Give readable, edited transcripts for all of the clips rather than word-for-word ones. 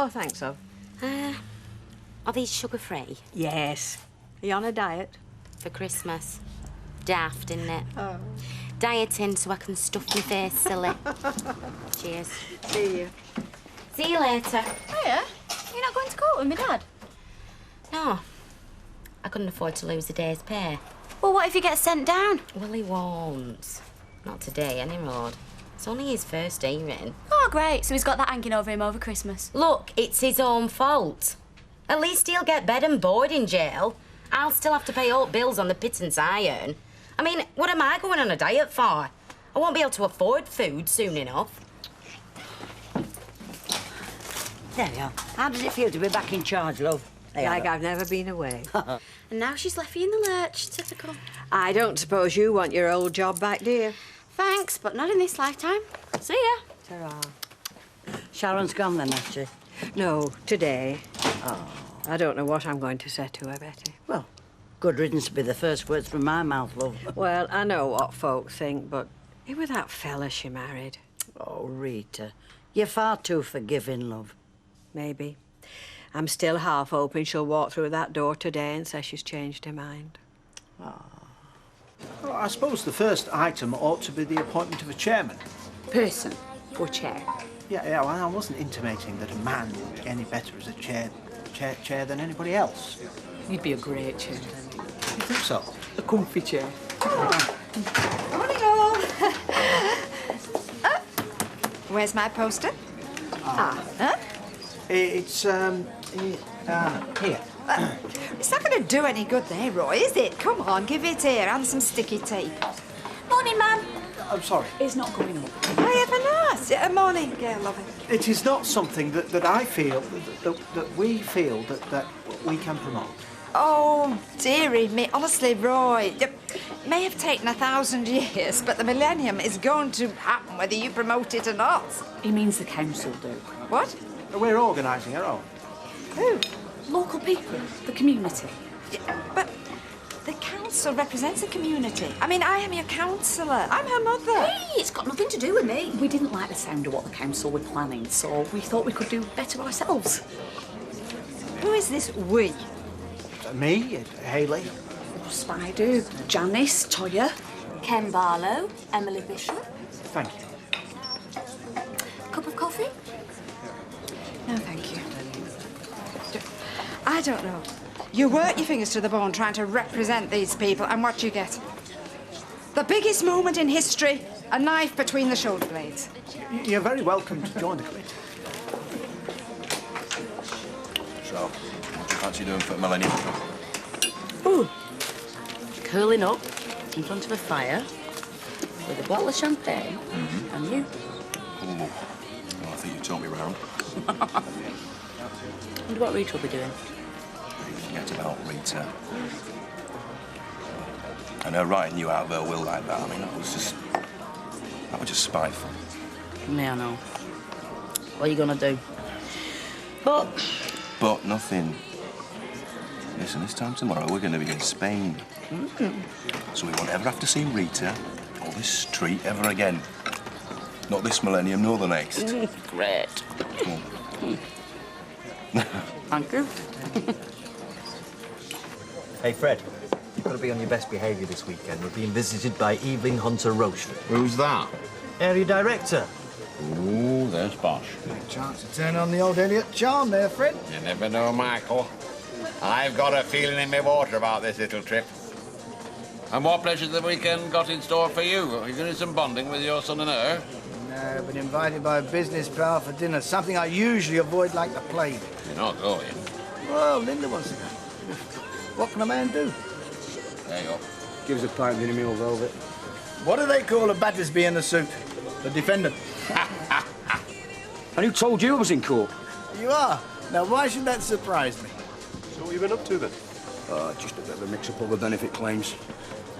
No, thanks, love. Are these sugar-free? Yes. Are you on a diet? For Christmas. Daft, isn't it? Oh. Dieting so I can stuff my face silly. Cheers. See you. See you later. Hiya. You're not going to court with my dad? No. I couldn't afford to lose a day's pay. Well, what if he gets sent down? Well, he won't. Not today, any road. It's only his first hearing. Oh, great. So he's got that hanging over him over Christmas. Look, it's his own fault. At least he'll get bed and board in jail. I'll still have to pay all bills on the pittance I earn. I mean, what am I going on a diet for? I won't be able to afford food soon enough. There we are. How does it feel to be back in charge, love? Like I've never been away. And now she's left you in the lurch. Typical. I don't suppose you want your old job back, do you? Thanks, but not in this lifetime. See ya. Ta-ra. Sharon's gone then, has she? No, today. Oh. I don't know what I'm going to say to her, Betty. Well, good riddance to be the first words from my mouth, love. Well, I know what folk think, but it was that fella she married. Oh, Rita, you're far too forgiving, love. Maybe. I'm still half hoping she'll walk through that door today and say she's changed her mind. Oh. Well, I suppose the first item ought to be the appointment of a chairman. Person or chair? Yeah, well, I wasn't intimating that a man would be any better as a chair than anybody else. You'd be a great chair then. You think so? A comfy chair. Morning, all. Where's my poster? Huh? It's, here. It's not going to do any good there, Roy, is it? Come on, give it here and some sticky tape. Morning, Mum. I'm sorry. It's not going up. I have a nice morning, girl, love it. It is not something that I feel, that we feel that we can promote. Oh, dearie me, honestly, Roy, it may have taken 1,000 years, but the millennium is going to happen whether you promote it or not. He means the council do. What? We're organising our own. Who? Local people, the community. Yeah, but the council represents the community. I mean, I am your councillor. I'm her mother. Hey, it's got nothing to do with me. We didn't like the sound of what the council were planning, so we thought we could do better ourselves. Who is this we? Me, Hayley. Spider, Janice, Toya, Ken Barlow, Emily Bishop. Thank you. Cup of coffee? No, thank you. I don't know. You work your fingers to the bone trying to represent these people, and what you get? The biggest moment in history, a knife between the shoulder blades. You're very welcome to join the committee. So, what do you fancy doing for Millennium? Ooh. Curling up in front of a fire with a bottle of champagne and you. Ooh. Well, I think you turned me round. Wonder what Rita will be doing. Forget about Rita. And her writing you out of her will like that, I mean, that was just spiteful. Yeah, I know. What are you gonna do? But nothing. Listen, this time tomorrow we're going to be in Spain. So we won't ever have to see Rita or this street ever again. Not this millennium, nor the next. Great. Thank you. Hey, Fred, you've got to be on your best behaviour this weekend. We're being visited by Evelyn Hunter-Rochford. Who's that? Area Director. Ooh, there's Bosh. Chance to turn on the old Elliot charm there, Fred. You never know, Michael. I've got a feeling in my water about this little trip. And what pleasures the weekend got in store for you? Are you going to do some bonding with your son and her? No, I've been invited by a business pal for dinner, something I usually avoid like the plague. You're not going. Well, Linda wants to go. What can a man do? There you go. Give us a pint of Vinnie Velvet. What do they call a Battersby in a suit? The defendant. And who told you I was in court? You are. Now, why should that surprise me? So what have you been up to then? Just a bit of a mix-up over benefit claims.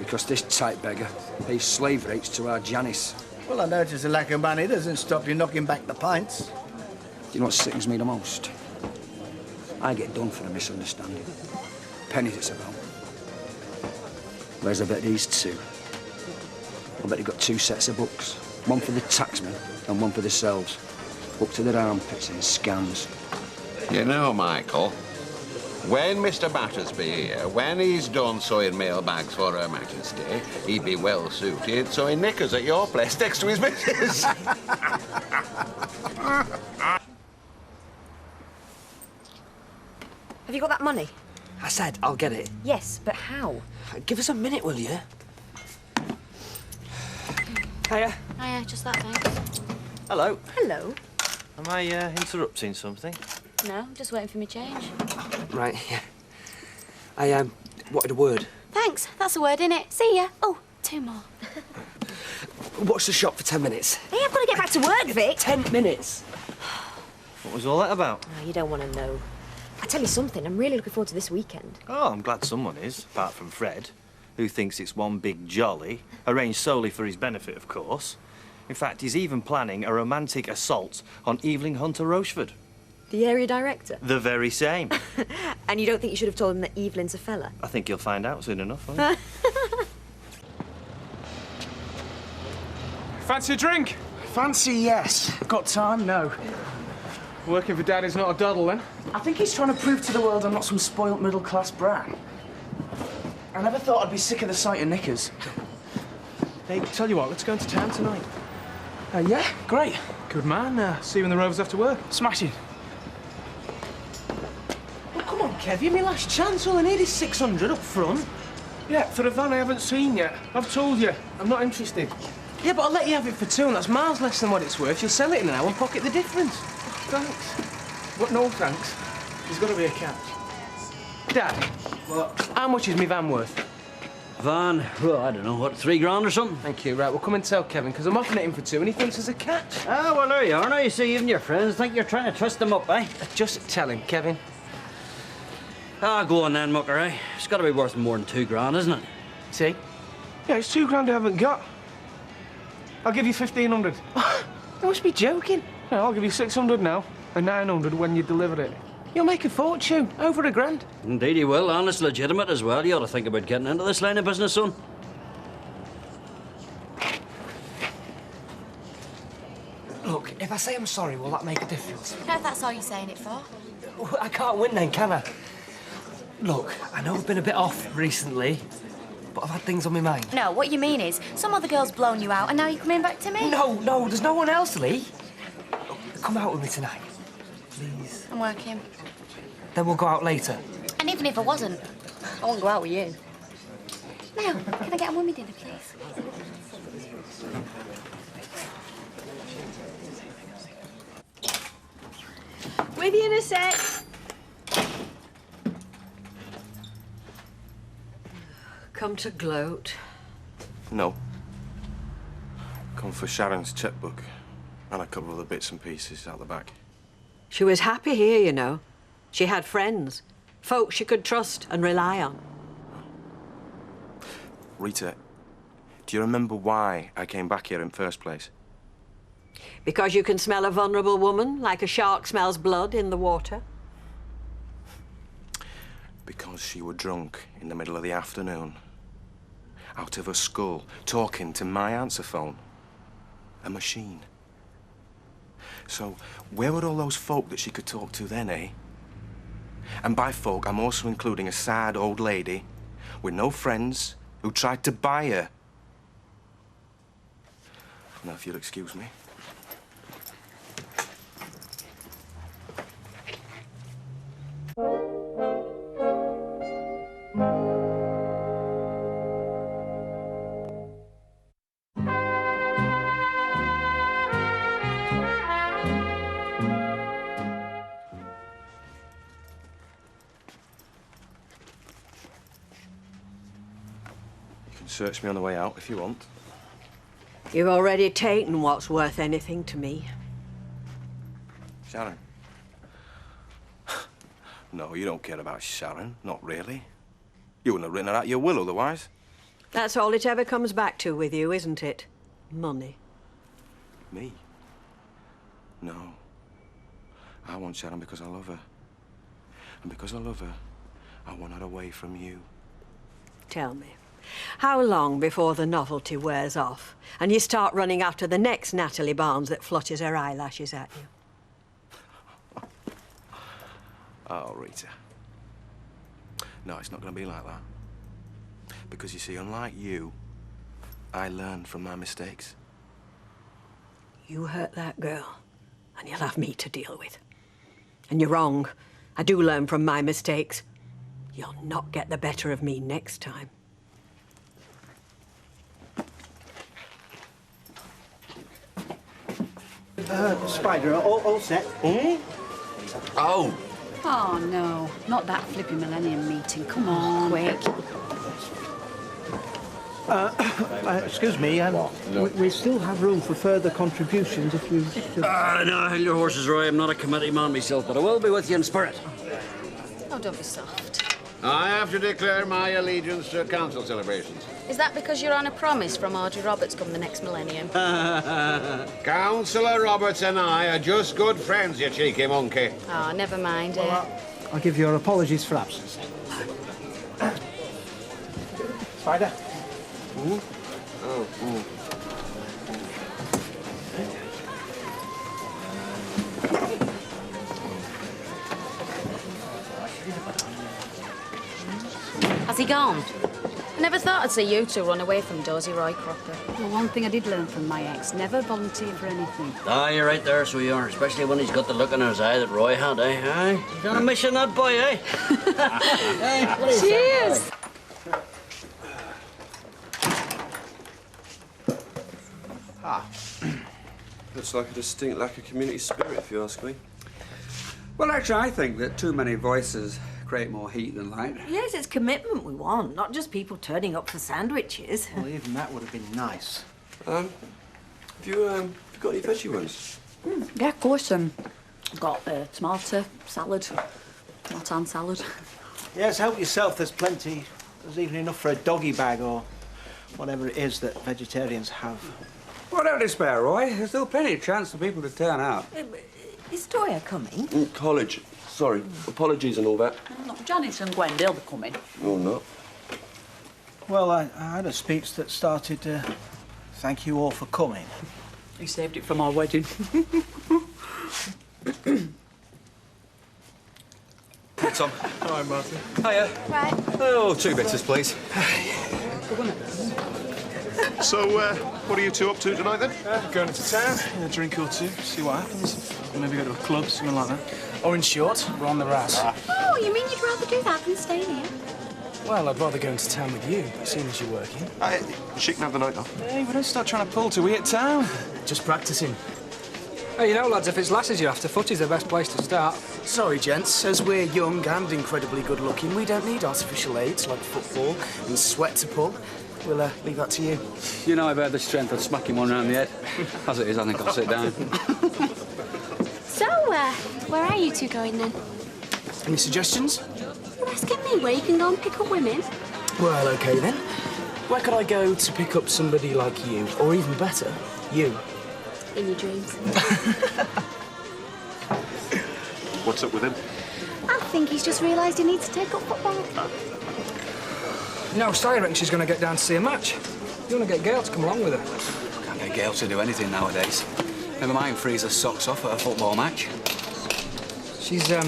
Because this tight beggar pays slave rates to our Janice. Well, I notice a lack of money doesn't stop you knocking back the pints. Do you know what sickens me the most? I get done for a misunderstanding. Pennies it's about. Whereas I bet these two. I bet they've got 2 sets of books. One for the taxmen and one for themselves. Up to their armpits in scams. You know, Michael, when Mr. Battersby here, when he's done sewing mailbags for Her Majesty, he'd be well suited sewing knickers at your place next to his missus. Have you got that money? I said I'll get it. Yes, but how? Give us a minute, will you? Hiya. Hiya, just that, thanks. Hello. Hello. Am I interrupting something? No, I'm just waiting for me change. Right, yeah. I wanted a word. Thanks, that's a word, innit? See ya. Oh, 2 more. Watch the shop for 10 minutes. Hey, I've got to get back to work, Vic. 10 minutes. What was all that about? Oh, you don't want to know. I tell you something, I'm really looking forward to this weekend. Oh, I'm glad someone is, apart from Fred, who thinks it's one big jolly, arranged solely for his benefit, of course. In fact, he's even planning a romantic assault on Evelyn Hunter Rochford. The area director? The very same. And you don't think you should have told him that Evelyn's a fella? I think you'll find out soon enough, won't you? Fancy a drink? Fancy, yes. Got time? No. Working for Daddy's not a doddle, then? I think he's trying to prove to the world I'm not some spoilt middle-class brat. I never thought I'd be sick of the sight of knickers. Hey, tell you what, let's go into town tonight. Yeah, great. Good man. See you when the Rovers after work. Smashing. Well, come on, Kev, you're my last chance. All I need is 600 up front. Yeah, for a van I haven't seen yet. I've told you, I'm not interested. Yeah, but I'll let you have it for 2, and that's miles less than what it's worth. You'll sell it in an hour and pocket the difference. Thanks. What? No thanks. There's got to be a catch. Dad, What? how much is my van worth? Van, well, I don't know, what, 3 grand or something? Thank you. Right, we'll come and tell Kevin, because I'm offering it him for 2, and he thinks there's a catch. Ah, well, there you are. Now you see, even your friends think you're trying to twist them up, eh? Just tell him, Kevin. Ah, go on then, mucker, eh? It's got to be worth more than 2 grand, isn't it? See? Yeah, it's 2 grand I haven't got. I'll give you 1,500. You must be joking. Yeah, I'll give you 600 now, and 900 when you deliver it. You'll make a fortune. Over £1,000. Indeed he will, and it's legitimate as well. You ought to think about getting into this line of business, son. Look, if I say I'm sorry, will that make a difference? I don't know if that's all you're saying it for. Well, I can't win then, can I? Look, I know I've been a bit off recently, but I've had things on my mind. No, what you mean is, some other girl's blown you out and now you're coming back to me? No, there's no one else, Lee. Look, come out with me tonight, please. I'm working. Then we'll go out later. And even if I wasn't, I wouldn't go out with you. Now, can I get on with me dinner, please? With you in a sec. Come to gloat. No. Come for Sharon's checkbook and a couple of the bits and pieces out the back. She was happy here, you know. She had friends, folks she could trust and rely on. Rita, do you remember why I came back here in first place? Because you can smell a vulnerable woman like a shark smells blood in the water. Because she were drunk in the middle of the afternoon. Out of her skull, talking to my answer phone. A machine. So, where were all those folk that she could talk to then, eh? And by folk, I'm also including a sad old lady with no friends who tried to buy her. Now, if you'll excuse me. Search me on the way out if you want. You've already taken what's worth anything to me. Sharon? No, you don't care about Sharon. Not really. You wouldn't have written her out your will otherwise. That's all it ever comes back to with you, isn't it? Money. Me? No. I want Sharon because I love her. And because I love her, I want her away from you. Tell me, how long before the novelty wears off and you start running after the next Natalie Barnes that flutters her eyelashes at you? Oh, Rita. No, it's not going to be like that. Because, you see, unlike you, I learned from my mistakes. You hurt that girl, and you'll have me to deal with. And you're wrong. I do learn from my mistakes. You'll not get the better of me next time. Spider, all set? Hmm? Oh! Oh, no. Not that flipping Millennium meeting. Come on. Quick. Excuse me, we still have room for further contributions if you... No, hold your horses, Roy. I'm not a committee man myself, but I will be with you in spirit. Oh, don't be soft. I have to declare my allegiance to council celebrations. Is that because you're on a promise from Audrey Roberts come the next millennium? Councillor Roberts and I are just good friends, you cheeky monkey. Oh, never mind, I'll give your apologies for absence. Spider? Ooh. Oh, ooh. Has he gone? I never thought I'd see you two run away from Dozy Roycrocker. Well, one thing I did learn from my ex, never volunteer for anything. Ah, you're right there, sweetheart. Especially when he's got the look in his eye that Roy had, eh? Aye? He's on a mission, that boy, eh? Cheers! Looks like a distinct lack of community spirit, if you ask me. Well, actually, I think that too many voices create more heat than light. Yes, it's commitment we want, not just people turning up for sandwiches. Well, even that would have been nice. Have you got any veggie ones? Yeah, of course. I've got tomato salad, tomato salad. Yes, help yourself. There's plenty. There's even enough for a doggy bag or whatever it is that vegetarians have. Well, don't despair, Roy. There's still plenty of chance for people to turn out. Is Toya coming? College. Sorry. Apologies and all that. No, Janice and Gwen, they'll be coming. Oh, no. Well, I had a speech that started, thank you all for coming. He saved it for my wedding. Hey, Tom. Hi, Martin. Hiya. Right. Oh, 2 bitters, please. So, what are you two up to tonight, then? Going into town, a drink or two, see what happens. Or maybe go to a club, something like that. Or in short, we're on the ras. Oh, you mean you'd rather do that than stay here? Well, I'd rather go into town with you, seeing as you're working. She can have the night off. Hey, we don't start trying to pull till we hit town. Just practising. Hey, you know, lads, if it's lasses you're after, footy's the best place to start. Sorry, gents. As we're young and incredibly good-looking, we don't need artificial aids like football and sweat to pull. We'll leave that to you. You know about the strength of smacking one round the head. As it is, I think I'll sit down. So, where are you two going then? Any suggestions? You're asking me where you can go and pick up women? Well, OK, then. Where could I go to pick up somebody like you? Or even better, you? In your dreams. What's up with him? I think he's just realised he needs to take up football. You know, Sally reckons she's going to get down to see a match. You want to get Gail to come along with her? Can't get Gail to do anything nowadays. Never mind freeze her socks off at a football match. She's a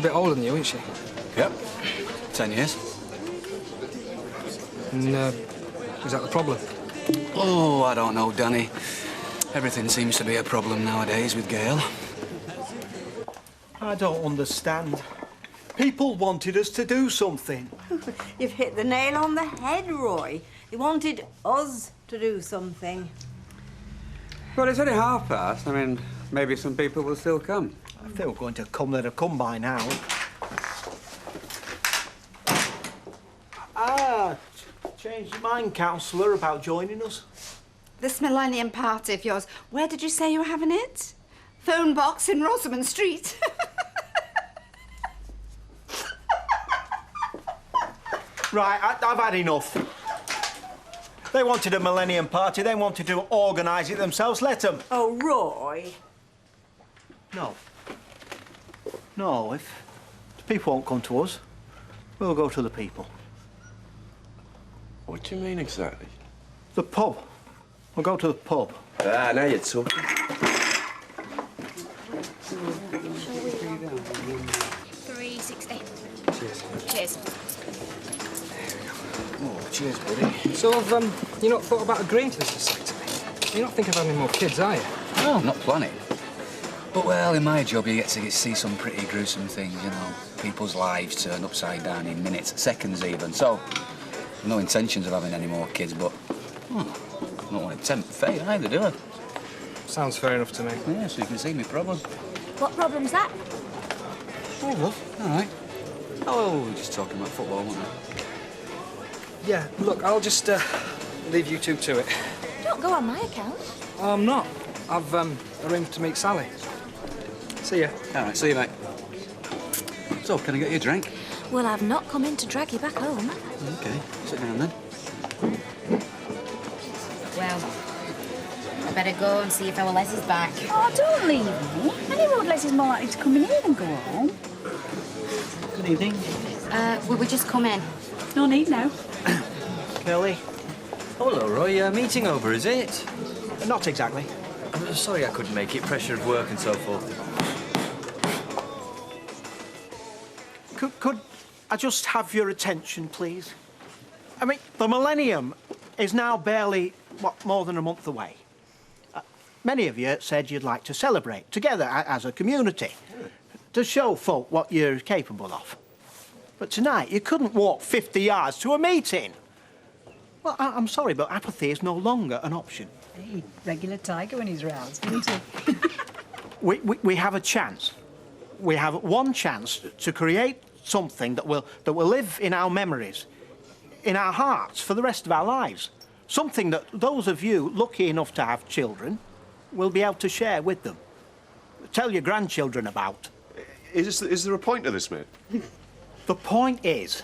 bit older than you, isn't she? Yep. 10 years. And, is that the problem? Oh, I don't know, Danny. Everything seems to be a problem nowadays with Gail. I don't understand. People wanted us to do something. You've hit the nail on the head, Roy. They wanted us to do something. Well, it's only past. I mean, maybe some people will still come. If they were going to come, they'd have come by now. Changed your mind, councillor, about joining us? This millennium party of yours, where did you say you were having it? Phone box in Rosamond Street. Right, I've had enough. They wanted a millennium party. They wanted to organise it themselves. Let them. Oh, Roy. No. No, if the people won't come to us, we'll go to the people. What do you mean exactly? The pub. We'll go to the pub. Ah, now you're talking. 360. Cheers. Cheers. Oh, cheers, buddy. So have you not thought about agreeing to this vasectomy? You're not thinking of having more kids, are you? No, I'm not planning. But, well, in my job, you get to see some pretty gruesome things, you know. People's lives turned upside down in minutes, seconds even. So, no intentions of having any more kids, but I don't want to tempt fate either, do I? Sounds fair enough to me. Yeah, so you can see my problem. What problem's that? Oh, love. All right. Oh, we're just talking about football, weren't we? Yeah, look, I'll just leave you two to it. Don't go on my account. I'm not. I've arranged to meet Sally. See ya. All right, see you, mate. So, can I get you a drink? Well, I've not come in to drag you back home. Okay, sit down then. Well, I better go and see if our Les is back. Oh, don't leave me. Any road Les is more likely to come in here than go home. Good evening. Will we just come in? No need now. Curly? Hello, Roy. Meeting over, is it? Not exactly. I'm sorry I couldn't make it. Pressure of work and so forth. Could I just have your attention, please? I mean, the millennium is now barely, what, more than a month away. Many of you said you'd like to celebrate together as a community, to show folk what you're capable of. But tonight, you couldn't walk 50 yards to a meeting. Well, I'm sorry, but apathy is no longer an option. Hey, regular tiger when he's roused, isn't he? We have a chance. We have one chance to create something that will live in our memories, in our hearts for the rest of our lives. Something that those of you lucky enough to have children will be able to share with them. Tell your grandchildren about. Is there a point to this, mate? The point is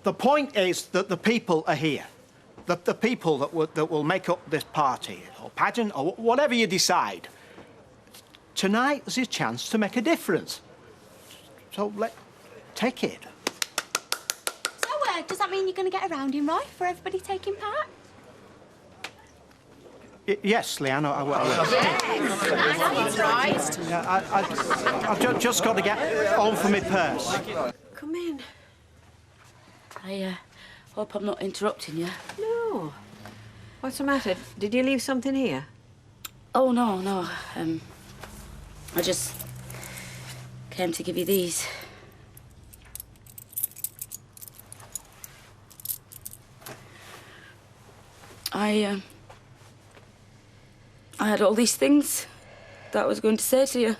that the people are here. The people that will make up this party or pageant or whatever you decide. Tonight is a chance to make a difference. So take it. So, does that mean you're going to get around him, Roy, for everybody taking part? Yes, Leanne, I will. I know it's right. Yeah, I've just got to get home for my purse. Come in. I hope I'm not interrupting you. No. What's the matter? Did you leave something here? Oh, no. I just came to give you these. I had all these things that I was going to say to you.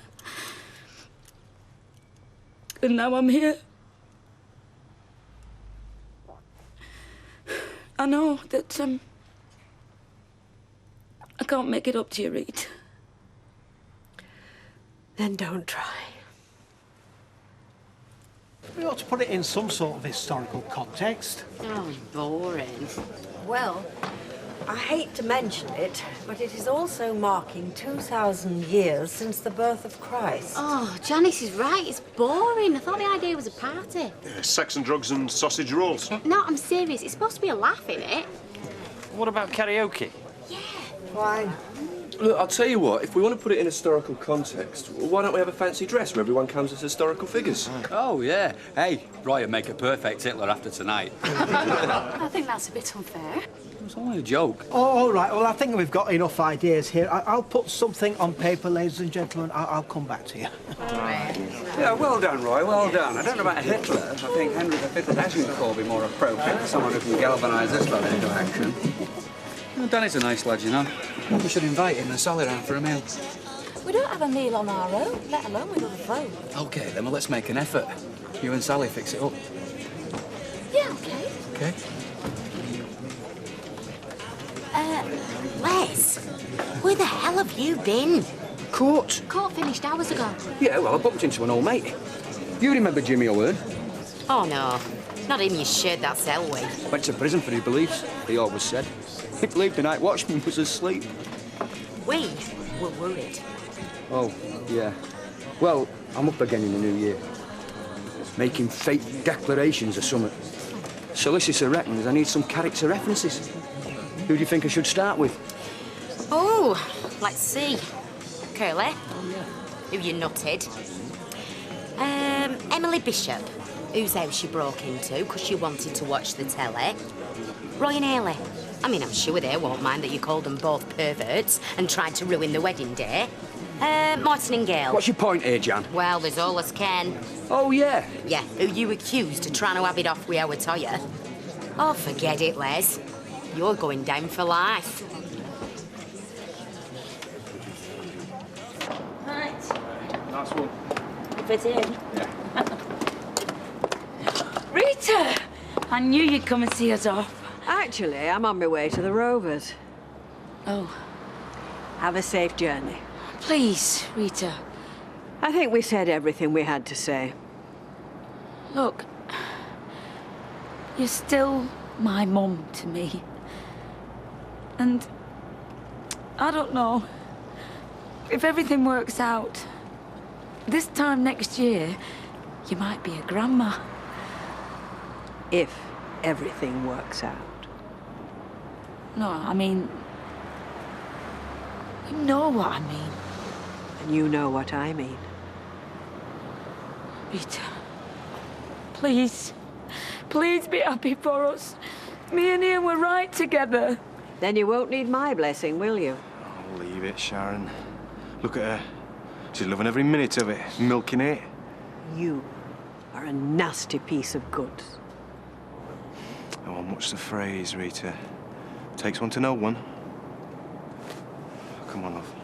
And now I'm here. I know that, I can't make it up to you, Reed. Then don't try. We ought to put it in some sort of historical context. Oh, boring. Well, I hate to mention it, but it is also marking 2,000 years since the birth of Christ. Oh, Janice is right. It's boring. I thought the idea was a party. Sex and drugs and sausage rolls. No, I'm serious. It's supposed to be a laugh, innit? What about karaoke? Why? Look, I'll tell you what, if we want to put it in historical context, why don't we have a fancy dress where everyone comes as historical figures? Oh, yeah. Hey, Roy would make a perfect Hitler after tonight. I think that's a bit unfair. It's only a joke. Oh, all right. Well, I think we've got enough ideas here. I'll put something on paper, ladies and gentlemen. I'll come back to you. Yeah, well done, Roy, well done. I don't know about Hitler. I think Henry V of Agincourt would be more appropriate. Someone who can galvanise this lad into action. Well, Danny's a nice lad, you know. We should invite him and Sally round for a meal. We don't have a meal on our own, let alone with other folk. OK, then, well, let's make an effort. You and Sally fix it up. Yeah, OK. OK? Les, where the hell have you been? Court. Court finished hours ago. Yeah, well, I bumped into an old mate. You remember Jimmy O'Hearn? Oh, no. Not him you shared that cell with. Went to prison for his beliefs, he always said. He believed the night watchman was asleep. We were worried. Oh, yeah. Well, I'm up again in the new year. Making fake declarations or something. Solicitor reckons I need some character references. Who do you think I should start with? Oh, let's see. Curly? who you nutted. Emily Bishop, whose house she broke into because she wanted to watch the telly. Roy and Haley. I mean, I'm sure they won't mind that you called them both perverts and tried to ruin the wedding day. Martin and Gail. What's your point here, Jan? Well, there's always Ken. Oh, yeah? Yeah, who you accused of trying to have it off with our Toya. Oh, forget it, Les. You're going down for life. Right. Nice one. Fit in. Yeah. Rita! I knew you'd come and see us off. Actually, I'm on my way to the Rovers. Oh. Have a safe journey. Please, Rita. I think we said everything we had to say. Look, you're still my mum to me. And I don't know, if everything works out, this time next year, you might be a grandma. If everything works out. No, I mean, you know what I mean. And you know what I mean. Rita, please, please be happy for us. Me and Ian were right together. Then you won't need my blessing, will you? Oh, leave it, Sharon. Look at her. She's loving every minute of it, milking it. You are a nasty piece of goods. Oh, much the phrase, Rita. Takes one to know one. Come on, love.